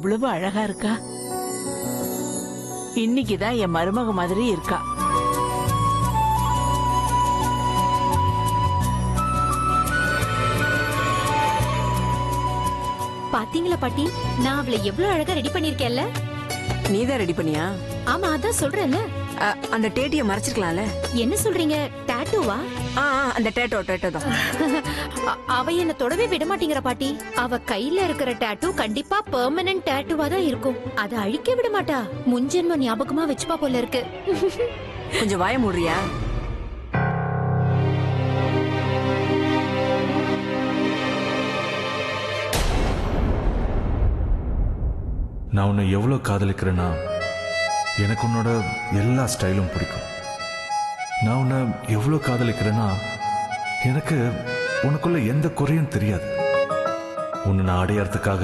இவ்வளவு அழகா இருக்கா. இன்னைக்குதான் என் மருமக மாதிரி இருக்கா. பாத்தீங்களா பாட்டி, நான் அவளை எவ்வளவு அழகா ரெடி பண்ணிருக்கேன்ல. நீதான் ரெடி பண்ணியா? ஆமா, அதான் சொல்றேன்ல. அந்த டேட்டிய மறைச்சிருக்கலாம்ல. என்ன சொல்றீங்க? டாட்டூவா? அந்த டேட்டோ தான். அவ என்ன தொடவே விட மாட்டேங்கிற பாட்டி. அவ கையில இருக்கிற டாட்டூ கண்டிப்பா பெர்மனன்ட் டாட்டூவா தான் இருக்கும். அத அழிக்க விட மாட்டா. முன்ஜென்ம ஞாபகமா வச்சுப்பா போல இருக்கு. கொஞ்சம் வாய மூடுறியா? நான் உன்னை எவ்வளவு காதலிக்கிறேன்னா எனக்கு உன்னோட எல்லா ஸ்டைலும் பிடிக்கும். நான் உன்னை எவ்வளவு காதலிக்கிறேன்னா எனக்கு உனக்குள்ள எந்த குறையும் தெரியாது. உன்னை நான் அடையறதுக்காக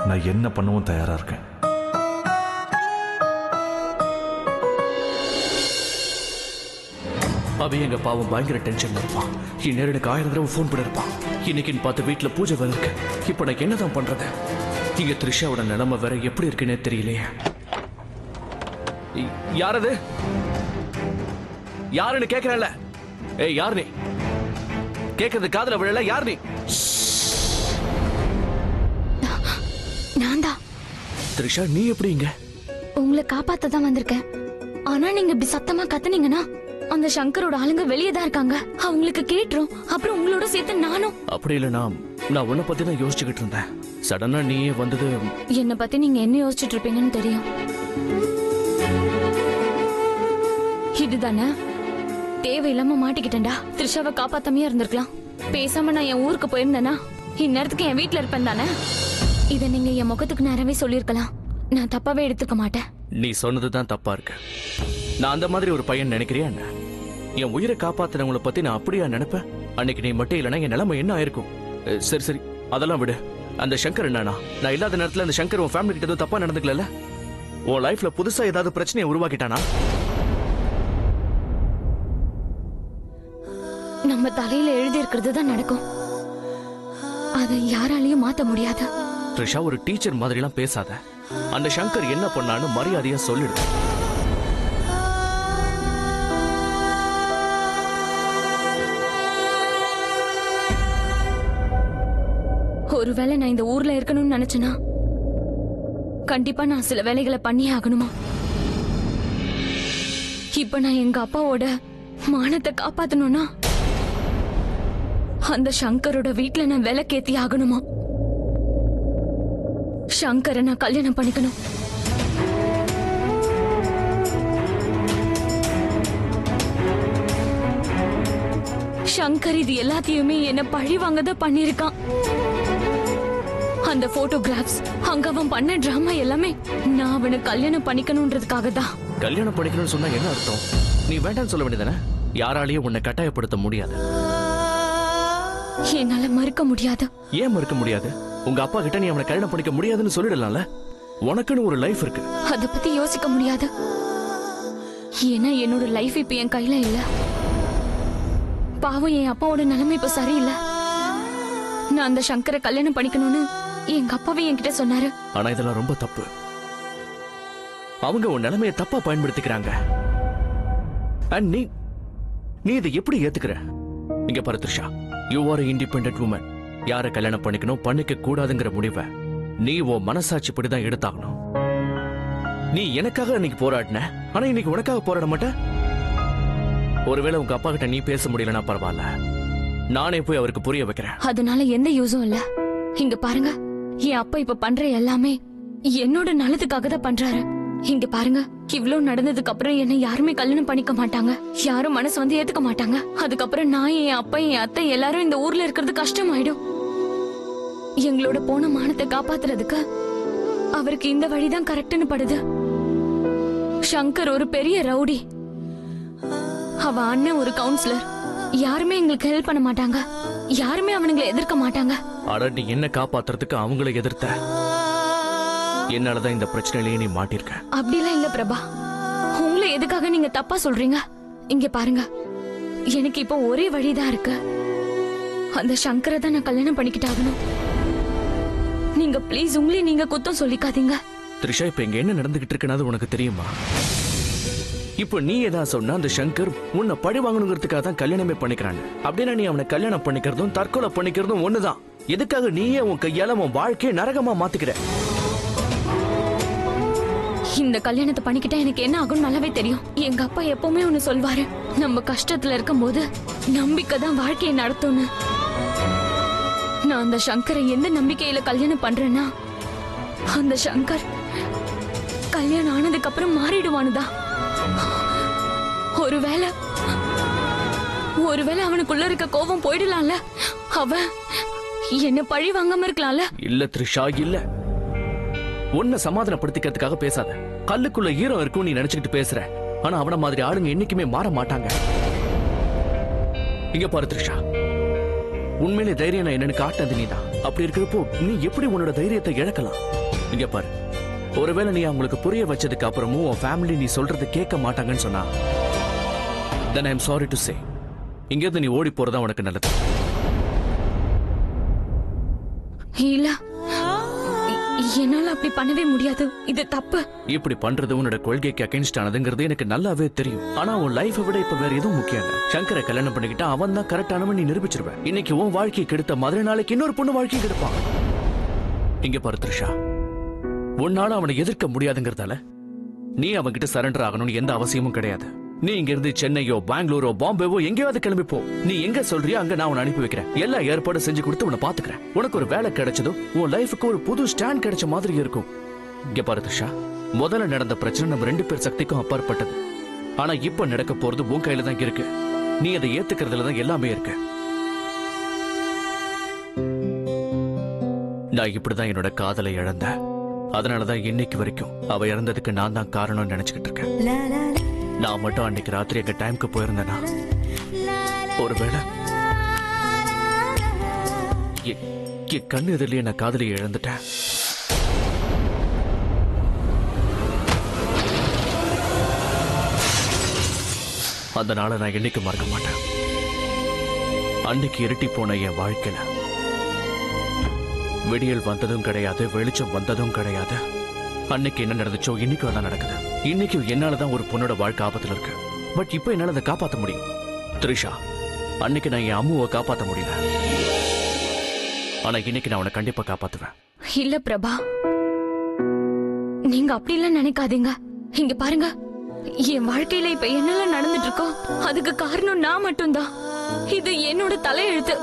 நான் என்ன பண்ணவும் தயாரா இருக்கேன். அவன் எங்க பாவம் பயங்கர டென்ஷன்ல இருப்பான். இந்நேரம் எனக்கு 1000 தடவை ஃபோன் பண்ணிருப்பான். இன்னைக்குன்னு பார்த்து வீட்டுல பூஜை வேலை இருக்கு. இப்ப நான் என்னதான் பண்றது? இங்க த்ரிஷாவோட நிலைமை வேற எப்படி இருக்குன்னே தெரியலையே. யாரது? யாருன்னு கேக்குறேன்ல. ஏய், யார் நீ? கேக்குறது காதுல விழல. யார் நீ? நான் தான். த்ரிஷா, நீ எப்படி இங்க? உங்களை காப்பாத்த தான் வந்திருக்கேன். ஆனா நீங்க இப்படி சத்தமா கத்துனீங்கன்னா அந்த சங்கரோட ஆளுங்க வெளியே தான் இருக்காங்க. அவங்களுக்கு கேட்டுரும். அப்புறம் உங்களோட சேர்த்து நானும். அப்படி இல்ல, நான் உன்னை பத்தி தான் யோசிச்சுக்கிட்டு இருந்தேன். சடனா நீயே வந்தது. என்ன பத்தி நீங்க என்ன யோசிச்சுட்டு இருப்பீங்கன்னு தெரியும். இதுதானே தேவையில்லாம மாட்டிக்கிட்டேன்டா. த்ரிஷாவை காப்பாத்தாமையா இருந்திருக்கலாம். பேசாம நான் என் ஊருக்கு போயிருந்தேனா இந்நேரத்துக்கு என் வீட்டுல இருப்பேன் தானே. இத நீங்க என் முகத்துக்கு நேரவே சொல்லிருக்கலாம். நான் தப்பாவே எடுத்துக்க மாட்டேன். நீ சொன்னதுதான் தப்பா இருக்கு. நான் அந்த மாதிரி ஒரு பையன் நினைக்கிறியா என்ன? என் உயிரை காப்பாத்தினவங்களை பத்தி நான் அப்படியா நினைப்பேன்? அன்னைக்கு நீ மட்டும் இல்லைன்னா என் நிலைமை என்ன ஆயிருக்கும்? சரி சரி, அதெல்லாம் விடு. அந்த சங்கர் என்னன்னா, நான் இல்லாத நேரத்துல அந்த சங்கர் உன் ஃபேமிலி கிட்ட எதுவும் தப்பா நடந்துக்கல. உன் லைஃப்ல புதுசா ஏதாவது பிரச்சனையை உருவாக்கிட்டானா? நம்ம தலையில எழுதி இருக்கிறது தான் நடக்கும். அதை யாராலையும் மாத்த முடியாது. த்ரிஷா, ஒரு டீச்சர் மாதிரி எல்லாம் பேசாத. அந்த சங்கர் என்ன பண்ணான்னு மரியாதையா சொல்லிடு. ஒருவேளை நான் இந்த ஊர்ல இருக்கணும்னு நினைச்சேனா கண்டிப்பா நான் சில வேலைகளை பண்ணி ஆகணுமா? இப்ப நான் எங்க அப்பாவோட மானத்தை காப்பாத்தணும்னா அந்த சங்கரோட வீட்டுல நான் விலைக்கேத்தி ஆகணுமா? சங்கரை நான் கல்யாணம் பண்ணிக்கணும். சங்கர் இது எல்லாத்தையுமே என்ன பழி வாங்கதான் பண்ணிருக்கான். அந்த போட்டோகிராஃப்ஸ், அங்க அவன் பண்ண டிராமா எல்லாமே நான் அவனை கல்யாணம் பண்ணிக்கணும்ன்றதுக்காக தான். கல்யாணம் பண்ணிக்கணும்னு சொன்னா என்ன அர்த்தம்? நீ வேண்டாம்னு சொல்ல வேண்டியதானே? யாராலையும் உன்னை கட்டாயப்படுத்த முடியாது. என்னால மறுக்க முடியாது. ஏன் மறுக்க முடியாது? உங்க அப்பா கிட்ட நீ அவனை கல்யாணம் பண்ணிக்க முடியாதுன்னு சொல்லிடலாம்ல. உனக்குன்னு ஒரு லைஃப் இருக்கு. அத பத்தி யோசிக்க முடியாது. ஏன்னா என்னோட லைஃப் இப்ப என் கையில இல்ல. பாவம், என் அப்பாவோட நிலைமை இப்ப சரியில்லை. நான் அந்த சங்கரை கல்யாணம் பண்ணிக்கணும்னு எங்க அப்பாவே என்கிட்ட சொன்னாரு. ஆனா இதெல்லாம் ரொம்ப தப்பு. அவங்க உன் நிலைமையை தப்பா பயன்படுத்திக்கிறாங்க. நீ இதை எப்படி ஏத்துக்கிற? இங்க பாரு Trisha, you are independent woman. யார கல்யாணம் பண்ணிக்கணும் பண்ணிக்க கூடாதுங்கிற முடிவை நீ உன் மனசாட்சி படிதான் எடுத்தாகணும். நீ எனக்காக இன்னைக்கு போராடின, ஆனா இன்னைக்கு உனக்காக போராட மாட்ட. ஒருவேளை உங்க அப்பா கிட்ட நீ பேச முடியலன்னா பரவாயில்ல, நானே போய் அவருக்கு புரிய வைக்கிறேன். அதனால எந்த யூஸும் இல்ல. இங்க பாருங்க, என் அப்பா இப்ப பண்ற எல்லாமே என்னோட நல்லதுக்காக தான் பண்றாரு. இங்க பாருங்க, இவ்வளவு நடந்ததுக்கு அப்புறம் என்ன யாருமே கல்யாணம் பண்ணிக்க மாட்டாங்க. யாரும் மனசு வந்து ஏத்துக்க மாட்டாங்க. அதுக்கப்புறம் நான், என் அப்பா, என் அத்தை எல்லாரும் இந்த ஊர்ல இருக்கிறது கஷ்டமாயிடும். எங்களோட போன மானத்தை காப்பாத்துறதுக்கு அவருக்கு இந்த வழிதான் கரெக்ட்னு படுது. சங்கர் ஒரு பெரிய ரவுடி. அவ அண்ணன் ஒரு கவுன்சிலர். யாருமே எங்களுக்கு ஹெல்ப் பண்ண மாட்டாங்க. யாருமே அவனுங்களை எதிர்க்க மாட்டாங்க. ஆனா நீ என்ன காப்பாத்துறதுக்கு அவங்களை எதிர்த்த. என்னாலதான் இந்த பிரச்சனையிலேயே நீ மாட்டிருக்க. அப்படிலாம் இல்ல பிரபா. உங்களை எதுக்காக நீங்க தப்பா சொல்றீங்க? இங்க பாருங்க, எனக்கு இப்ப ஒரே வழிதான் இருக்கு. அந்த சங்கரை தான் நான் கல்யாணம் பண்ணிக்கிட்டாகணும். நீங்க ப்ளீஸ் உங்களே நீங்க குத்தம் சொல்லிக்காதீங்க. த்ரிஷா, இப்ப இங்க என்ன நடந்துகிட்டு இருக்குன்னு உனக்கு தெரியுமா? இப்ப நீ ஏதாவது சொன்னா அந்த சங்கர் உன்னை பழி வாங்கணுங்கிறதுக்காக தான் கல்யாணமே பண்ணிக்கிறான். அப்படின்னா நீ அவனை கல்யாணம் பண்ணிக்கிறதும் தற்கொலை பண்ணிக்கிறதும் ஒண்ணுதான். எதுக்காக நீயே உன் கையால உன் வாழ்க்கையை நரகமா மாத்திக்கிற? இந்த கல்யாணத்தை பண்ணிக்கிட்டா எனக்கு என்ன ஆகும் நல்லாவே தெரியும். எங்க அப்பா எப்பவுமே ஒண்ணு சொல்வாரு, நம்ம கஷ்டத்துல இருக்கும் போது நம்பிக்கை தான் வாழ்க்கையை நடத்தும்னு. நான் அந்த சங்கரை எந்த நம்பிக்கையில கல்யாணம் பண்றேன்னா, அந்த சங்கர் கல்யாணம் ஆனதுக்கு அப்புறம் மாறிடுவானுதான். ஒருவேளை அவனுக்குள்ள இருக்க கோபம் போயிடலாம்ல, அவன் என்ன பழி வாங்காம இருக்கலாம்ல. இல்ல த்ரிஷா, இல்ல. உன்னை சமாதானப்படுத்திக்கிறதுக்காக பேசாத. கல்லுக்குள்ள ஈரம் இருக்கும் நீ நினைச்சுக்கிட்டு பேசுற. ஆனா அவன மாதிரி ஆளுங்க என்னைக்குமே மாற மாட்டாங்க. இங்க பாரு த்ரிஷா, உண்மையிலே தைரியம் நான் என்னன்னு காட்டினது நீதான். அப்படி இருக்கிறப்போ நீ எப்படி உன்னோட தைரியத்தை இழக்கலாம்? இங்க பாரு, ஒருவேளை நீ அவங்களுக்கு புரிய வச்சதுக்கு அப்புறமும் உன் ஃபேமிலி நீ சொல்றது கேட்க மாட்டாங்கன்னு சொன்னா, then I am sorry to say, இங்கிருந்து நீ ஓடி போறதா உனக்கு நல்லது. இல்ல, என்னால அப்படி பண்ணவே முடியாது. இது தப்பு. இப்படி பண்றது உன்னோட கொள்கைக்கு அகைன்ஸ்ட் ஆனதுங்கிறது எனக்கு நல்லாவே தெரியும். ஆனா உன் லைஃபை விட இப்ப வேற எதுவும் முக்கியம் இல்ல. சங்கரை கல்யாணம் பண்ணிக்கிட்டா அவன் தான் கரெக்டானவன் நீ நிரூபிச்சிருவ. இன்னைக்கு உன் வாழ்க்கையை கெடுத்த மாதிரி நாளைக்கு இன்னொரு பொண்ணு வாழ்க்கையை கெடுப்பான். இங்க பாரு த்ரிஷா, உன்னால அவனை எதிர்க்க முடியாதுங்கிறதால நீ அவன்கிட்ட சரண்டர் ஆகணும்னு எந்த அவசியமும் கிடையாது. நீ இங்க இருந்து சென்னையோ பெங்களூரோ பாம்பேவோ எங்கேயாவது கிளம்பி போ. நீ எங்க சொல்றியோ அங்க நான் உன்னை அனுப்பி வைக்கிறேன். எல்லா ஏற்பாடும் செஞ்சு கொடுத்து உன்னை பாத்துக்கிறேன். உனக்கு ஒரு வேலை கிடைச்சதும் உன் லைஃபுக்கு ஒரு புது ஸ்டாண்ட் கிடைச்ச மாதிரி இருக்கும். இங்க பாரு த்ரிஷா, முதல்ல நடந்த பிரச்சனை நம்ம 2 பேர் சக்திக்கும் அப்பாற்பட்டது. ஆனா இப்ப நடக்க போறது உன் கையில தான் இருக்கு. நீ அதை ஏத்துக்கிறதுல தான் எல்லாமே இருக்கு. நான் இப்படிதான் என்னோட காதலை இழந்தேன். அதனாலதான் இன்னைக்கு வரைக்கும் அவ இறந்ததுக்கு நான் தான் காரணம்னு நினைச்சுக்கிட்டு இருக்கேன். நான் மட்டும் அன்னைக்கு ராத்திரி எங்க டைமுக்கு போயிருந்தேனா, ஒருவேளை என் கண்ணு எதிரிலேயே நான் காதலியை இழந்துட்டேன். அந்த நாளை நான் என்னைக்கு மறக்க மாட்டேன். அன்னைக்கு இருட்டி போன என் வாழ்க்கையில விடியல் வந்ததும் கிடையாது, வெளிச்சம் வந்ததும் கிடையாது. அன்னைக்கு என்ன நடந்துச்சோ இன்னைக்கு தான் நடக்குது. இன்னைக்கு என்னாலதான் ஒரு பொண்ணோட வாழ்க்கை ஆபத்துல இருக்கு. பட் இப்ப என்னால அதை காப்பாற்ற முடியும். த்ரிஷா, அன்னைக்கு நான் என் அம்முவை காப்பாற்ற முடியல. ஆனா இன்னைக்கு நான் அவனை கண்டிப்பா காப்பாத்துவேன். இல்ல பிரபா, நீங்க அப்படி எல்லாம் நினைக்காதீங்க. இங்க பாருங்க, என் வாழ்க்கையில இப்ப என்னெல்லாம் நடந்துட்டு இருக்கோ அதுக்கு காரணம் நான் மட்டும்தான். இது என்னோட தலையெழுத்து.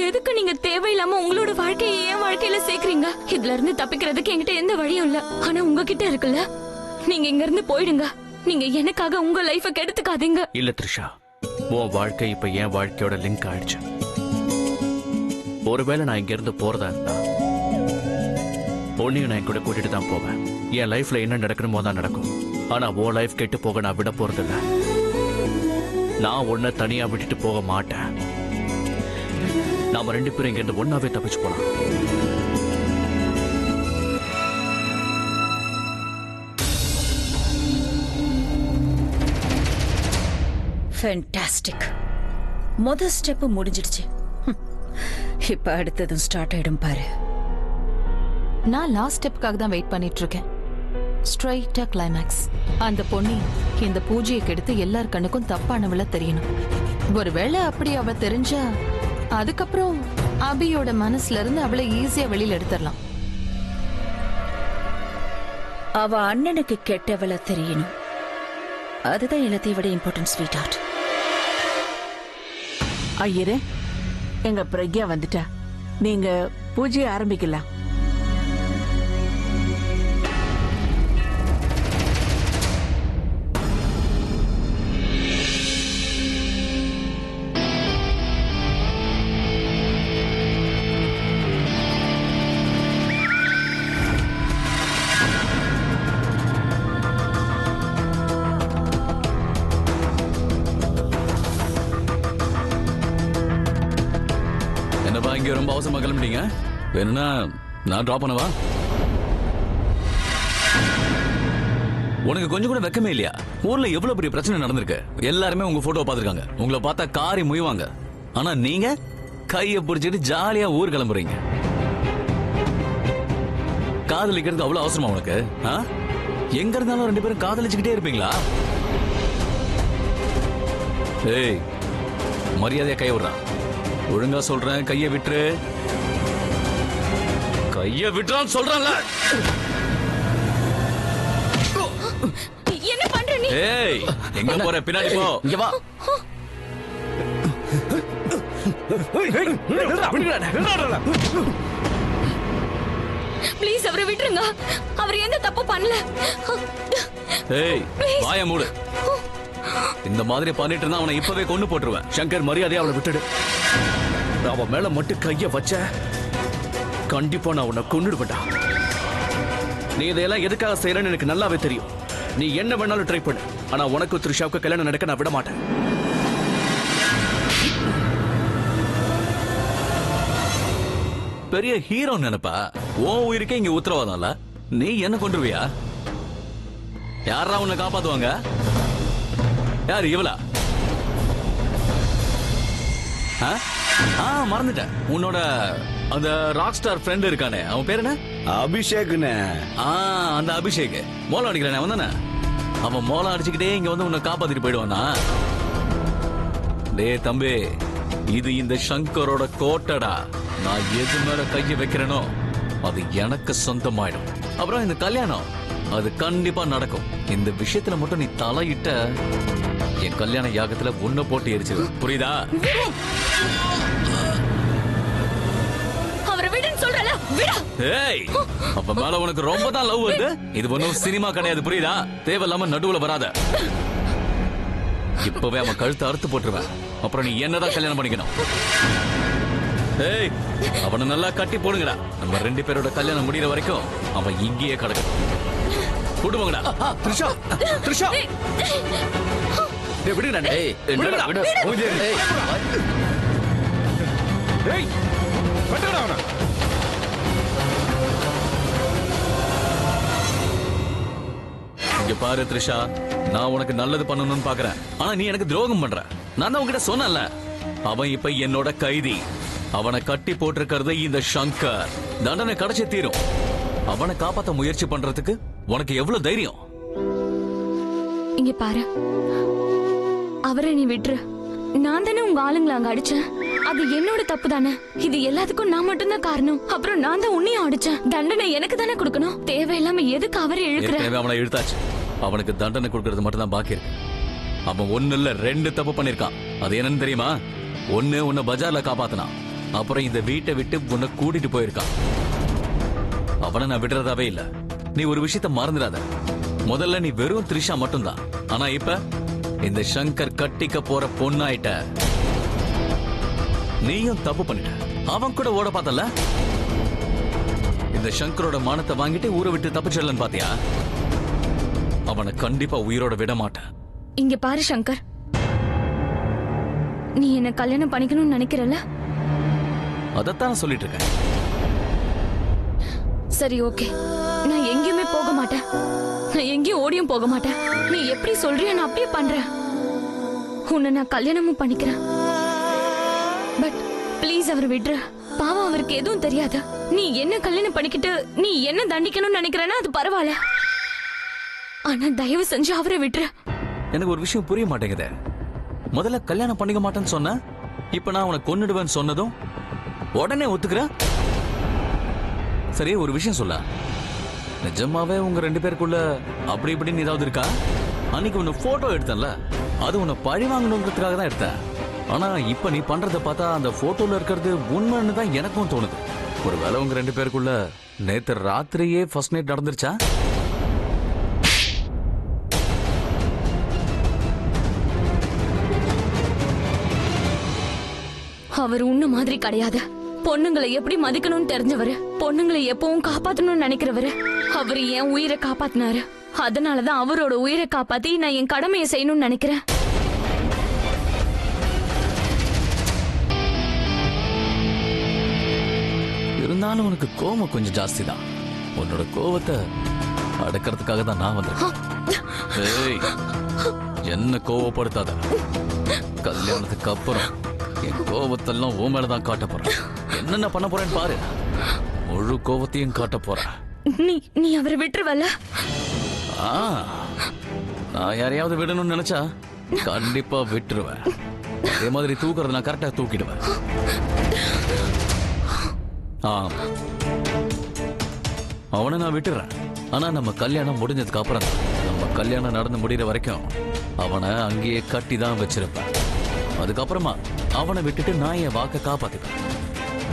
எதுக்கு நீங்க தேவையில்லாம உங்களோட வாழ்க்கையை என் வாழ்க்கையில சேர்க்கறீங்க? இதுல இருந்து தப்பிக்கிறதுக்கு என்கிட்ட எந்த வழியும் இல்ல. ஆனா உங்ககிட்ட இருக்குல்ல, நீங்க இங்க இருந்து போயிடுங்க. நீங்க எனக்காக உங்க லைஃப கெடுத்துக்காதீங்க. இல்ல த்ரிஷா, உன் வாழ்க்கை இப்ப என் வாழ்க்கையோட லிங்க் ஆயிடுச்சு. ஒருவேளை நான் இங்க இருந்து போறதா இருந்தா பொண்ணையும் நான் என் கூட கூட்டிட்டு தான் போவேன். என் லைஃப்ல என்ன நடக்கணுமோ தான் நடக்கும். ஆனா உன் லைஃப் கெட்டு போக நான் விட போறதில்ல. நான் உன்னை தனியா விட்டுட்டு போக மாட்டேன். நாம 2 பேரும் இங்க இருந்து ஒன்னாவே தப்பிச்சு போலாம். ஃபேண்டாஸ்டிக். முதல் ஸ்டெப் முடிஞ்சிடுச்சு. இப்ப அடுத்ததும் ஸ்டார்ட் ஆயிடும் பாரு. நான் லாஸ்ட் ஸ்டெப்புக்காக தான் வெயிட் பண்ணிட்டு இருக்கேன். ஸ்ட்ரைட்டா கிளைமேக்ஸ். அந்த பொண்ணு இந்த பூஜையை கெடுத்து எல்லார் கண்ணுக்கும் தப்பானவள தெரியணும். ஒருவேளை அப்படி அவ தெரிஞ்சா அதுக்கப்புறம் அபியோட மனசுல இருந்து அவளை ஈஸியா வெளியில எடுத்துடலாம். அவ அண்ணனுக்கு கெட்டவள தெரியணும். அதுதான் எல்லாத்தையும் விட இம்பார்ட்டன்ட் ஸ்வீட் ஹார்ட். ஐயரே, எங்க பிரக்யா வந்துட்டா. நீங்க பூஜையை ஆரம்பிக்கலாம். இங்க ரொம்ப அவசரமா கிளம்பிட்டீங்க. வேணும்னா நான் டிராப் பண்ணவா? உனக்கு கொஞ்சம் கூட வெக்கமே இல்லையா? ஊர்ல எவ்வளவு பெரிய பிரச்சனை நடந்திருக்கு. எல்லாருமே உங்க போட்டோ பாத்துருக்காங்க. உங்களை பார்த்தா காரி முய்வாங்க. ஆனா நீங்க கைய பிடிச்சிட்டு ஜாலியா ஊர் கிளம்புறீங்க. காதலிக்கிறது அவ்வளவு அவசரமா உனக்கு? எங்க இருந்தாலும் ரெண்டு பேரும் காதலிச்சுக்கிட்டே இருப்பீங்களா? ஏய், மரியாதையா கைய விடுறா. ஒழுங்கா சொல்றேன், கைய விட்டுரு. கைய விட்டுறான்னு சொல்றேன்ல. என்ன பண்ற நீ? ஏய், எங்க போற? பின்னாடி போ. இங்க வா. ப்ளீஸ் அவரை விட்டுருங்க. அவர் எந்த தப்பு பண்ணல. ஏய், வாய மூடு. இந்த மாதிரி பண்ணிட்டு இருந்தா அவனை இப்பவே கொண்டு போட்டுருவேன். சங்கர், மரியாதையா அவளை விட்டுடு. அவன் மேல மட்டும் கைய வச்ச கண்டிப்பா நான் உன்னை கொன்னுடுவேன்டா. நீ இதையெல்லாம் எதுக்காக செய்யறன்னு எனக்கு நல்லாவே தெரியும். நீ என்ன வேணாலும் ட்ரை பண்ணு, ஆனா உனக்கு த்ரிஷாவுக்கு கல்யாணம் நடக்க நான் விட மாட்டேன். பெரிய ஹீரோ நினைப்பா? உன் உயிருக்கே இங்க உத்தரவாதம் இல்ல, நீ என்ன கொண்டுருவியா? யாரா உன்னை காப்பாத்துவாங்க? யாரு இவளா? மறந்துட்டேன். உன்னோட அந்த ராக் ஸ்டார் ஃப்ரெண்ட் இருக்கானே, அவன் பேர் என்ன? அபிஷேக்னு. அந்த அபிஷேக் மோளம் அடிக்கிறானே, அவன் தானே? அவன் மோளம் அடிச்சுக்கிட்டே இங்க வந்து உன்னை காப்பாத்திட்டு போயிடுவானா? டேய் தம்பி, இது இந்த சங்கரோட கோட்டடா. நான் எது மேல கையை வைக்கிறேனோ அது எனக்கு சொந்தமாயிடும். அப்புறம் இந்த கல்யாணம் அது கண்டிப்பா நடக்கும். இந்த விஷயத்துல மட்டும் நீ தலையிட்ட என் கல்யாண யாகத்துல உன்னை போட்டு எரிச்சிரு. புரியுதா? அவரை விடுன்னு சொல்றல, விடு. ஏய், அப்ப மேல உனக்கு ரொம்ப தான் லவ் வருது. இது ஒன்னும் சினிமா கிடையாது, புரியுதா? தேவையில்லாம நடுவுல வராத. இப்பவே அவன் கழுத்தை அறுத்து போட்டுருவேன். அப்புறம் நீ என்னதான் கல்யாணம் பண்ணிக்கணும். ஏய், அவனை நல்லா கட்டி போடுங்கடா. நம்ம ரெண்டு பேரோட கல்யாணம் முடிகிற வரைக்கும் அவன் இங்கேயே கிடக்கும். கூடுவாங்கடா. த்ரிஷா, த்ரிஷா, டேய் விடுடா. டேய் விடுடா, விடு. ஏய், ஏய், விட்டுடா அவனை. இங்க பாரு த்ரிஷா, நான் உனக்கு நல்லது பண்ணணும்னு பாக்குறேன். ஆனா நீ எனக்கு துரோகம் பண்ற. நான் தான் உன்கிட்ட சொன்னேன்ல, அவன் இப்ப என்னோட கைதி. அவனை கட்டி போட்டிருக்கிறது இந்த சங்கர். தண்டனை கிடைச்சே தீரும். அவனை காப்பாத்த முயற்சி பண்றதுக்கு உனக்கு எவ்வளவு தைரியம்? இங்க பாரு, அவரை நீ விட்டுரு. நான் தானே உங்க ஆளுங்களை அங்க அடிச்சேன். அது என்னோட தப்பு தானே. இது எல்லாத்துக்கும் நான் மட்டும்தான் காரணம். அப்புறம் நான் தான் உன்னையும் அடிச்சேன். தண்டனை எனக்கு தானே கொடுக்கணும். தேவையில்லாம எதுக்கு அவரை இழுக்கிற? அவனை இழுத்தாச்சு. அவனுக்கு தண்டனை கொடுக்கறது மட்டும் தான் பாக்கி இருக்கு. அவன் ஒண்ணு இல்ல, ரெண்டு தப்பு பண்ணிருக்கான். அது என்னன்னு தெரியுமா? ஒண்ணு, உன்னை பஜார்ல காப்பாத்தினான். அப்புறம் இந்த வீட்டை விட்டு உன்னை கூட்டிட்டு போயிருக்கான். அவனை நான் விடுறதாவே இல்ல. நீ ஒரு விஷயத்த மறந்துடாத. முதல்ல நீ வெறும் த்ரிஷா மட்டும்தான். ஆனா இப்ப இந்த சங்கர் கட்டிக்க போற பொண்ணாயிட்ட. நீயும் தப்பு பண்ணிட்ட. அவன் கூட ஓட பார்த்தல. இந்த சங்கரோட மானத்தை வாங்கிட்டு ஊரை விட்டு தப்பிச்சிடலன்னு பாத்தியா? அவனை கண்டிப்பா உயிரோட விட மாட்டேன். இங்க பாரு சங்கர், நீ என்ன கல்யாணம் பண்ணிக்கணும்னு நினைக்கிறல்ல? அதத்தான் சொல்லிட்டு இருக்கேன். சரி, ஓகே. நான் எங்கேயுமே போக மாட்டேன். நான் எங்கேயும் ஓடியும் போக மாட்டேன். நீ எப்படி சொல்றிய நான் அப்படியே பண்றேன். உன்னை நான் கல்யாணமும் பண்ணிக்கிறேன். பட் ப்ளீஸ் அவர் விடுற. பாவம், அவருக்கு எதுவும் தெரியாது. நீ என்ன கல்யாணம் பண்ணிக்கிட்டு நீ என்ன தண்டிக்கணும்னு நினைக்கிறேன்னா அது பரவாயில்ல. ஆனா தயவு செஞ்சு அவரை விட்டுற. எனக்கு ஒரு விஷயம் புரிய மாட்டேங்குது. முதல்ல கல்யாணம் பண்ணிக்க மாட்டேன்னு சொன்ன, இப்ப நான் உனக்கு கொன்னுடுவேன்னு சொன்னதும் உடனே ஒத்துக்கிற. சரி, ஒரு விஷயம் சொல்ல. நிஜமாவே உங்க ரெண்டு பேருக்குள்ள அப்படி இப்படின்னு ஏதாவது இருக்கா? அன்னைக்கு உன்னை போட்டோ எடுத்தேன்ல, அது உன்னை பழி வாங்கணுங்கிறதுக்காக தான் எடுத்தேன். ஆனா இப்ப நீ பண்றத பார்த்தா அந்த போட்டோல இருக்கிறது உண்மைன்னு தான் எனக்கும் தோணுது. ஒருவேளை உங்க ரெண்டு பேருக்குள்ள நேத்து ராத்திரியே ஃபர்ஸ்ட் நைட் நடந்துருச்சா? அவர் உன்ன மாதிரி கிடையாது. பொண்ணுங்களை எப்படி மதிக்கணும்னு தெரிஞ்சவரு, பொண்ணுங்களை எப்பவும் காப்பாத்தணும்னு நினைக்கிறவரு. அவர் என் உயிரை காப்பாத்தினாரு. அதனாலதான் அவரோட உயிரை காப்பாத்தி நான் என் கடமையை செய்யணும்னு நினைக்கிறேன். இருந்தாலும் உனக்கு கோபம் கொஞ்சம் ஜாஸ்தி தான். உன்னோட கோபத்தை அடக்கிறதுக்காக தான் நான் வந்திருக்கேன். ஏய், என்ன கோவப்படுத்தாத. கல்யாணத்துக்கு அப்புறம் என் கோபத்தெல்லாம் உன் மேலதான் காட்ட போறேன். என்னென்ன பண்ண போறேன்னு பாரு. முழு கோபத்தையும் காட்ட போறேன். நீ நீ அவரை விட்டுருவல? ஆ, நான் யாரையாவது விடணும்னு நினைச்சா கண்டிப்பா விட்டுருவேன். அதே மாதிரி தூக்குறது நான் கரெக்டா தூக்கிடுவேன். அவனை நான் விட்டுறேன். ஆனா நம்ம கல்யாணம் முடிஞ்சதுக்கு அப்புறம் நம்ம கல்யாணம் நடந்து முடிகிற வரைக்கும் அவனை அங்கேயே கட்டி தான் வச்சிருப்பேன். அதுக்கப்புறமா அவனை விட்டுட்டு நான் என் வாக்கை காப்பாத்திப்பேன்.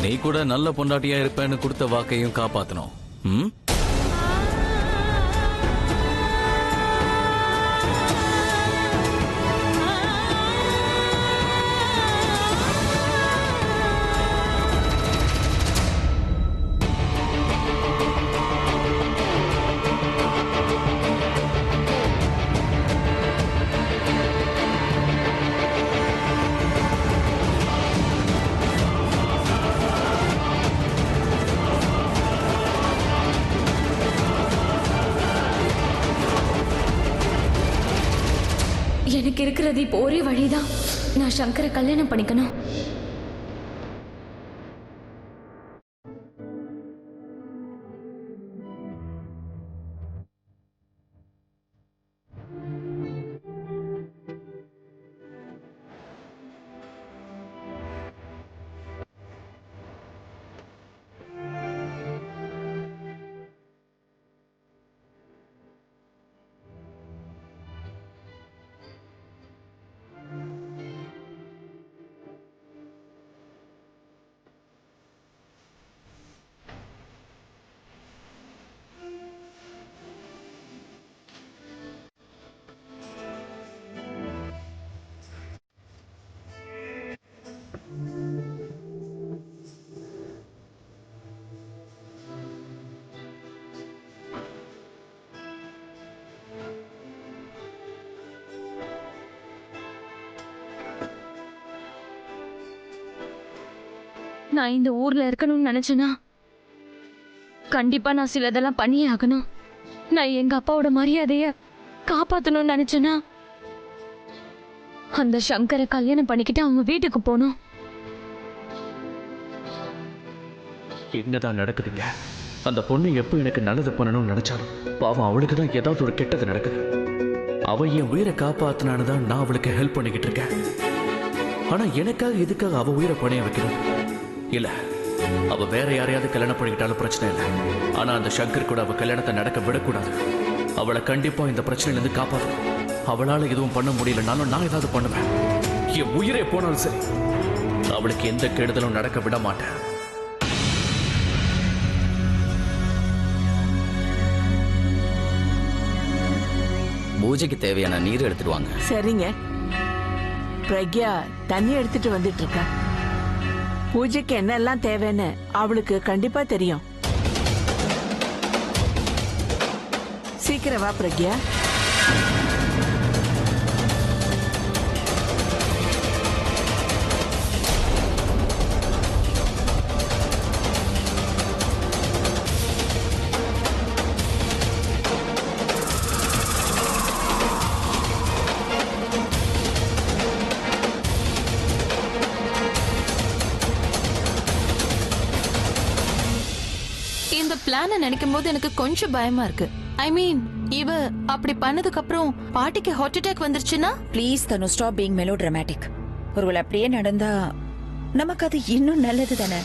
நீ கூட நல்ல பொண்டாட்டியா இருப்பேன்னு கொடுத்த வாக்கையும் காப்பாத்தணும். ம், எனக்கு இருக்கிறது இப்போ ஒரே வழிதான். நான் சங்கரை கல்யாணம் பண்ணிக்கணும். நான் இந்த ஊர்ல இருக்கணும்னு நினைச்சேனா கண்டிப்பா நான் சிலதெல்லாம் பண்ணியே ஆகணும். நான் எங்க அப்பாவோட மரியாதைய காப்பாத்தணும்னு நினைச்சேனா அந்த சங்கரை கல்யாணம் பண்ணிக்கிட்டு அவங்க வீட்டுக்கு போகணும். என்னதான் நடக்குதுங்க? அந்த பொண்ணு எப்போ எனக்கு நல்லது பண்ணணும்னு நினைச்சாலும் பாவம் அவளுக்கு தான் ஏதாவது ஒரு கெட்டது நடக்குது. அவ என் உயிரை காப்பாத்தினான்னு தான் நான் அவளுக்கு ஹெல்ப் பண்ணிக்கிட்டு இருக்கேன். ஆனா எனக்காக எதுக்காக அவ உயிரை பணைய வைக்கணும்? இல்ல, அவ வேற யாரையாவது கல்யாணம் பண்ணிக்கிட்டாலும் பிரச்சனை இல்லை. ஆனா அந்த சங்கர் கூட அவ கல்யாணத்தை நடக்க விடக்கூடாது. அவளை கண்டிப்பா இந்த பிரச்சனையிலிருந்து காப்பாற்றணும். அவளால எதுவும் பண்ண முடியலனாலும் நான் ஏதாவது பண்ணுவேன். என் உயிரே போனாலும் சரி, அவளுக்கு எந்த கெடுதலும் நடக்க விட மாட்டேன். பூஜைக்கு தேவையான நீர் எடுத்துட்டு வாங்க. சரிங்க. பிரக்யா தண்ணி எடுத்துட்டு வந்துட்டு இருக்கா. பூஜைக்கு என்னெல்லாம் தேவைன்னு அவளுக்கு கண்டிப்பா தெரியும். சீக்கிரம் வா பிரக்யா. இந்த பிளான நினைக்கும் போது எனக்கு கொஞ்சம் பயமா இருக்கு. ஐ மீன், இவ அப்படி பண்ணதுக்கு அப்புறம் பாட்டிக்கு ஹார்ட் அட்டாக் வந்துருச்சுன்னா? Please Thanu, stop being mellow dramatic. ஒருவேளை அப்படியே நடந்தா நமக்கு அது இன்னும் நல்லது தானே.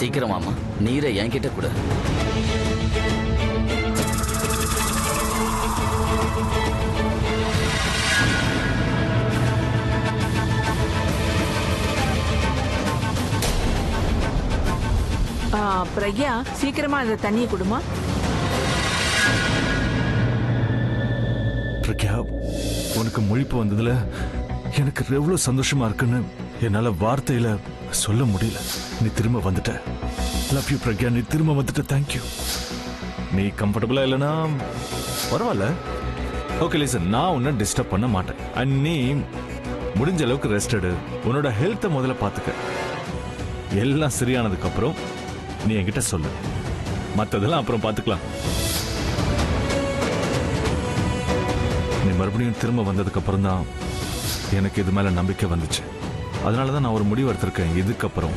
சீக்கிரமாமா நீரை என்கிட்ட கூட. பிரக்யா சீக்கிரமா அந்த தண்ணியை கொடுமா. பிரக்யா, உனக்கு முழிப்பு வந்ததுல எனக்கு எவ்வளவு சந்தோஷமா இருக்குன்னு என்னால வார்த்தையில சொல்ல முடியல. நீ திரும்ப வந்துட்ட. லவ் யூ பிரக்யா, நீ திரும்ப வந்துட்ட. தேங்க்யூ. நீ கம்ஃபர்டபுளா இல்லைன்னா பரவாயில்ல. ஓகே லிசன், நான் உன்னை டிஸ்டர்ப் பண்ண மாட்டேன். அண்ட் நீ முடிஞ்ச அளவுக்கு ரெஸ்ட் எடு. உன்னோட ஹெல்த்தை முதல்ல பார்த்துக்க. எல்லாம் சரியானதுக்கு அப்புறம் நீ என்கிட்ட சொல்லு. மற்றதெல்லாம் அப்புறம் பார்த்துக்கலாம். நீ மறுபடியும் திரும்ப வந்ததுக்கு அப்புறம் தான் எனக்கு இது மேல நம்பிக்கை வந்துச்சு. அதனால தான் நான் ஒரு முடிவு எடுத்திருக்கேன். இதுக்கப்புறம்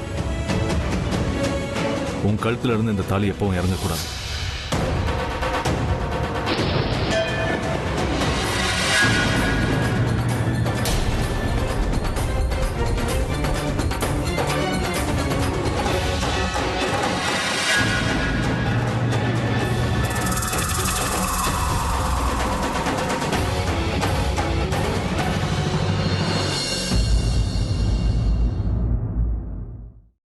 உன் கழுத்துல இருந்து இந்த தாலி எப்பவும் இறங்கக்கூடாது.